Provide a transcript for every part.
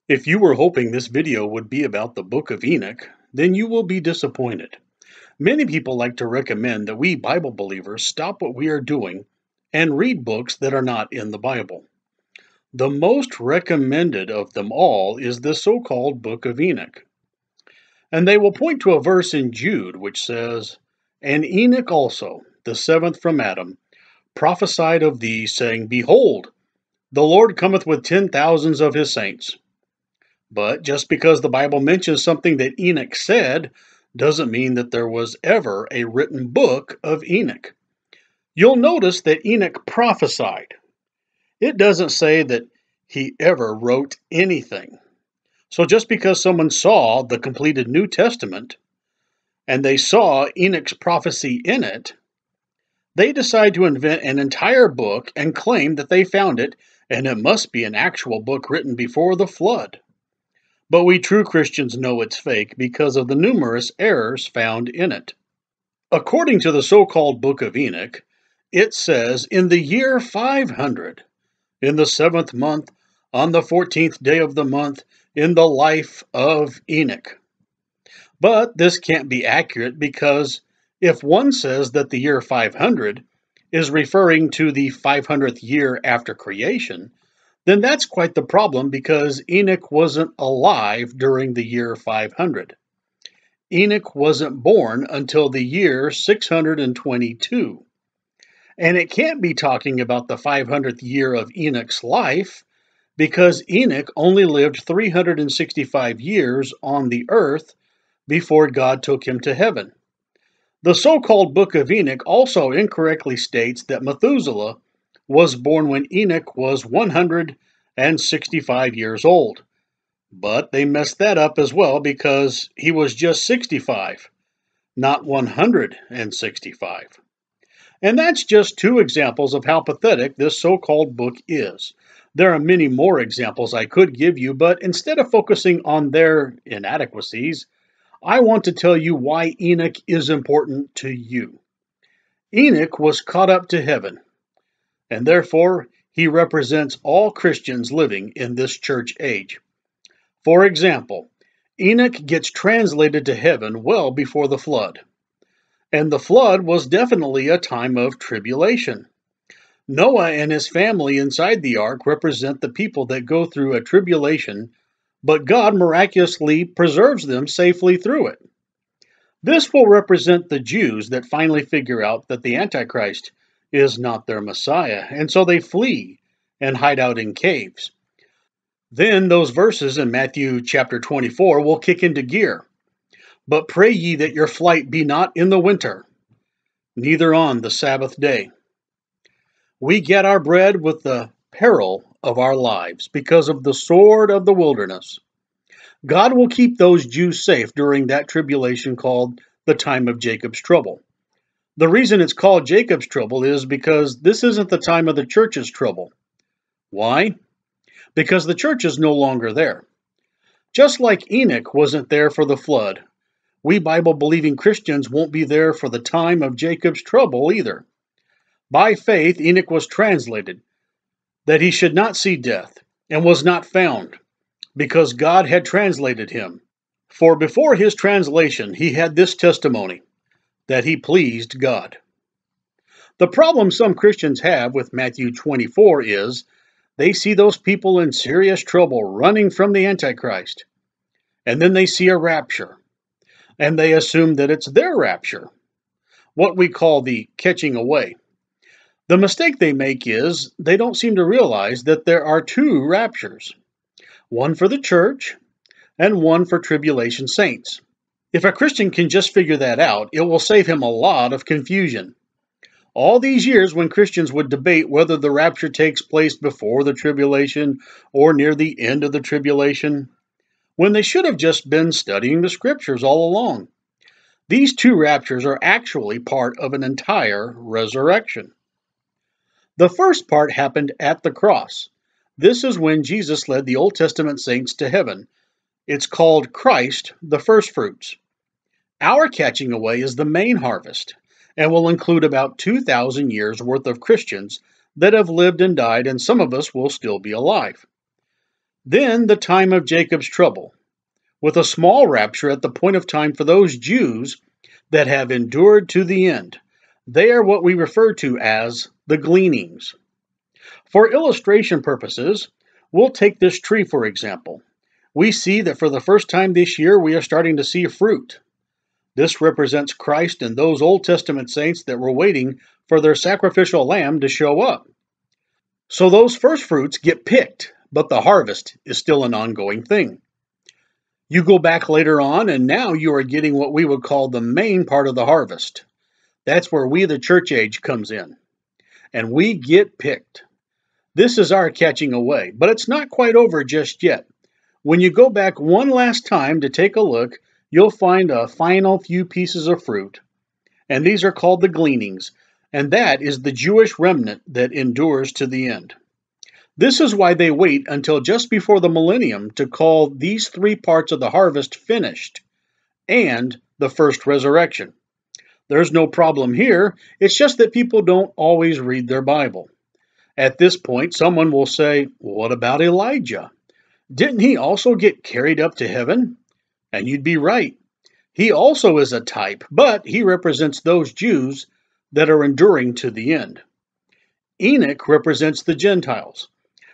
If you were hoping this video would be about the Book of Enoch, then you will be disappointed. Many people like to recommend that we Bible believers stop what we are doing and read books that are not in the Bible. The most recommended of them all is the so-called Book of Enoch. And they will point to a verse in Jude which says, "And Enoch also, the seventh from Adam, prophesied of thee, saying, Behold, the Lord cometh with 10,000s of his saints." But just because the Bible mentions something that Enoch said doesn't mean that there was ever a written book of Enoch. You'll notice that Enoch prophesied. It doesn't say that he ever wrote anything. So just because someone saw the completed New Testament and they saw Enoch's prophecy in it, they decide to invent an entire book and claim that they found it and it must be an actual book written before the flood. But we true Christians know it's fake because of the numerous errors found in it. According to the so-called Book of Enoch, it says, "In the year 500, in the 7th month, on the 14th day of the month, in the life of Enoch." But this can't be accurate because if one says that the year 500 is referring to the 500th year after creation, then that's quite the problem because Enoch wasn't alive during the year 500. Enoch wasn't born until the year 622. And it can't be talking about the 500th year of Enoch's life because Enoch only lived 365 years on the earth before God took him to heaven. The so-called Book of Enoch also incorrectly states that Methuselah was born when Enoch was 165 years old. But they messed that up as well because he was just 65, not 165. And that's just two examples of how pathetic this so-called book is. There are many more examples I could give you, but instead of focusing on their inadequacies, I want to tell you why Enoch is important to you. Enoch was caught up to heaven, and therefore he represents all Christians living in this church age. For example, Enoch gets translated to heaven well before the flood. And the flood was definitely a time of tribulation. Noah and his family inside the ark represent the people that go through a tribulation, but God miraculously preserves them safely through it. This will represent the Jews that finally figure out that the Antichrist is not their Messiah, and so they flee and hide out in caves. Then those verses in Matthew chapter 24 will kick into gear. "But pray ye that your flight be not in the winter, neither on the Sabbath day." We get our bread with the peril of our lives because of the sword of the wilderness. God will keep those Jews safe during that tribulation called the time of Jacob's trouble. The reason it's called Jacob's trouble is because this isn't the time of the church's trouble. Why? Because the church is no longer there. Just like Enoch wasn't there for the flood, we Bible-believing Christians won't be there for the time of Jacob's trouble either. By faith, Enoch was translated, that he should not see death, and was not found, because God had translated him. For before his translation, he had this testimony, that he pleased God. The problem some Christians have with Matthew 24 is they see those people in serious trouble running from the Antichrist, and then they see a rapture, and they assume that it's their rapture, what we call the catching away. The mistake they make is they don't seem to realize that there are two raptures, one for the church and one for tribulation saints. If a Christian can just figure that out, it will save him a lot of confusion. All these years when Christians would debate whether the rapture takes place before the tribulation or near the end of the tribulation, when they should have just been studying the scriptures all along. These two raptures are actually part of an entire resurrection. The first part happened at the cross. This is when Jesus led the Old Testament saints to heaven. It's called Christ, the firstfruits. Our catching away is the main harvest, and will include about 2,000 years worth of Christians that have lived and died, and some of us will still be alive. Then the time of Jacob's trouble, with a small rapture at the point of time for those Jews that have endured to the end. They are what we refer to as the gleanings. For illustration purposes, we'll take this tree for example. We see that for the first time this year, we are starting to see fruit. This represents Christ and those Old Testament saints that were waiting for their sacrificial lamb to show up. So those first fruits get picked, but the harvest is still an ongoing thing. You go back later on, and now you are getting what we would call the main part of the harvest. That's where we, the church age, comes in. And we get picked. This is our catching away, but it's not quite over just yet. When you go back one last time to take a look, you'll find a final few pieces of fruit. And these are called the gleanings. And that is the Jewish remnant that endures to the end. This is why they wait until just before the millennium to call these three parts of the harvest finished and the first resurrection. There's no problem here. It's just that people don't always read their Bible. At this point, someone will say, "What about Elijah? Didn't he also get carried up to heaven?" And you'd be right. He also is a type, but he represents those Jews that are enduring to the end. Enoch represents the Gentiles.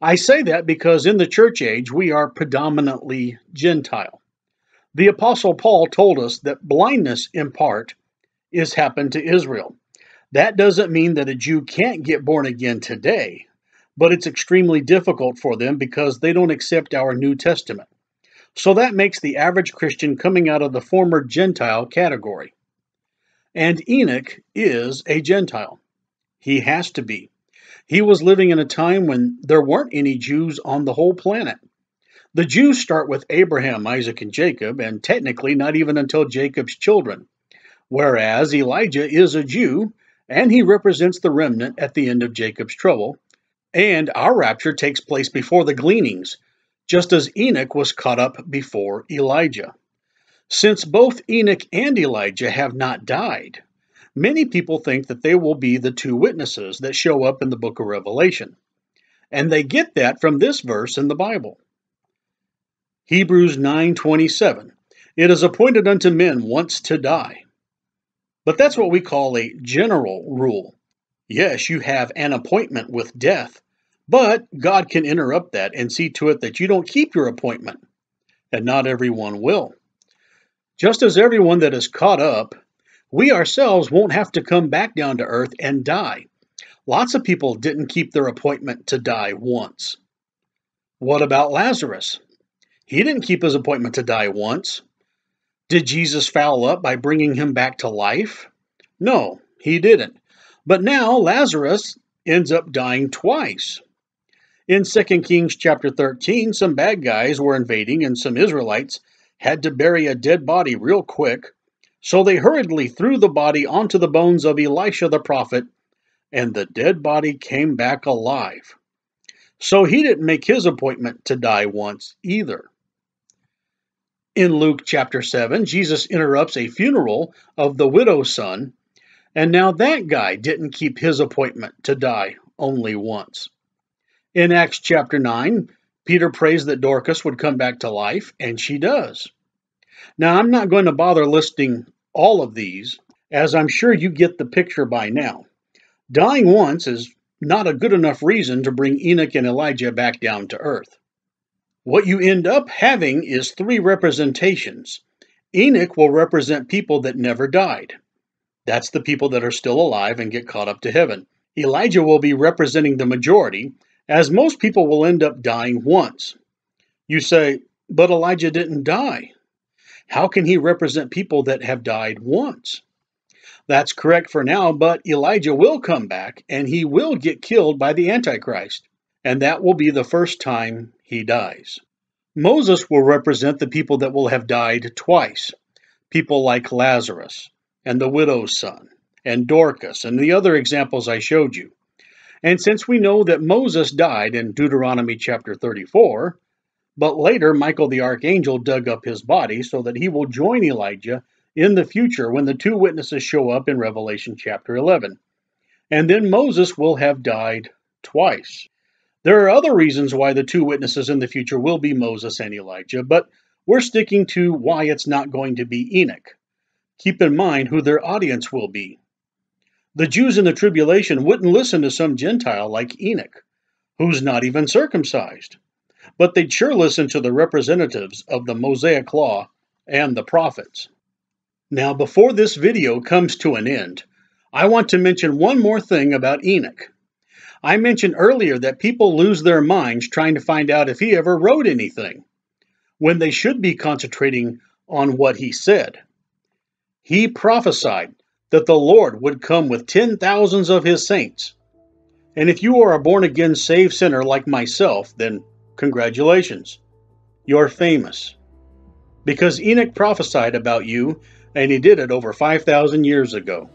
I say that because in the church age, we are predominantly Gentile. The Apostle Paul told us that blindness, in part, is happened to Israel. That doesn't mean that a Jew can't get born again today, but it's extremely difficult for them because they don't accept our New Testament. So that makes the average Christian coming out of the former Gentile category. And Enoch is a Gentile. He has to be. He was living in a time when there weren't any Jews on the whole planet. The Jews start with Abraham, Isaac, and Jacob, and technically not even until Jacob's children. Whereas Elijah is a Jew, and he represents the remnant at the end of Jacob's trouble. And our rapture takes place before the gleanings, just as Enoch was caught up before Elijah. Since both Enoch and Elijah have not died, many people think that they will be the two witnesses that show up in the book of Revelation. And they get that from this verse in the Bible. Hebrews 9:27. It is appointed unto men once to die. But that's what we call a general rule. Yes, you have an appointment with death, but God can interrupt that and see to it that you don't keep your appointment. And not everyone will. Just as everyone that is caught up, we ourselves won't have to come back down to earth and die. Lots of people didn't keep their appointment to die once. What about Lazarus? He didn't keep his appointment to die once. Did Jesus foul up by bringing him back to life? No, he didn't. But now Lazarus ends up dying twice. In 2 Kings chapter 13, some bad guys were invading and some Israelites had to bury a dead body real quick. So they hurriedly threw the body onto the bones of Elisha the prophet, and the dead body came back alive. So he didn't make his appointment to die once either. In Luke chapter 7, Jesus interrupts a funeral of the widow's son, and now that guy didn't keep his appointment to die only once. In Acts chapter 9, Peter prays that Dorcas would come back to life, and she does. Now, I'm not going to bother listing all of these, as I'm sure you get the picture by now. Dying once is not a good enough reason to bring Enoch and Elijah back down to earth. What you end up having is three representations. Enoch will represent people that never died. That's the people that are still alive and get caught up to heaven. Elijah will be representing the majority, as most people will end up dying once. You say, but Elijah didn't die. How can he represent people that have died once? That's correct for now, but Elijah will come back and he will get killed by the Antichrist, and that will be the first time he dies. Moses will represent the people that will have died twice, people like Lazarus and the widow's son and Dorcas and the other examples I showed you. And since we know that Moses died in Deuteronomy chapter 34, but later Michael the archangel dug up his body so that he will join Elijah in the future when the two witnesses show up in Revelation chapter 11. And then Moses will have died twice. There are other reasons why the two witnesses in the future will be Moses and Elijah, but we're sticking to why it's not going to be Enoch. Keep in mind who their audience will be. The Jews in the tribulation wouldn't listen to some Gentile like Enoch, who's not even circumcised, but they'd sure listen to the representatives of the Mosaic Law and the prophets. Now, before this video comes to an end, I want to mention one more thing about Enoch. I mentioned earlier that people lose their minds trying to find out if he ever wrote anything, when they should be concentrating on what he said. He prophesied that the Lord would come with 10,000s of his saints. And if you are a born-again saved sinner like myself, then congratulations. You're famous. Because Enoch prophesied about you, and he did it over 5,000 years ago.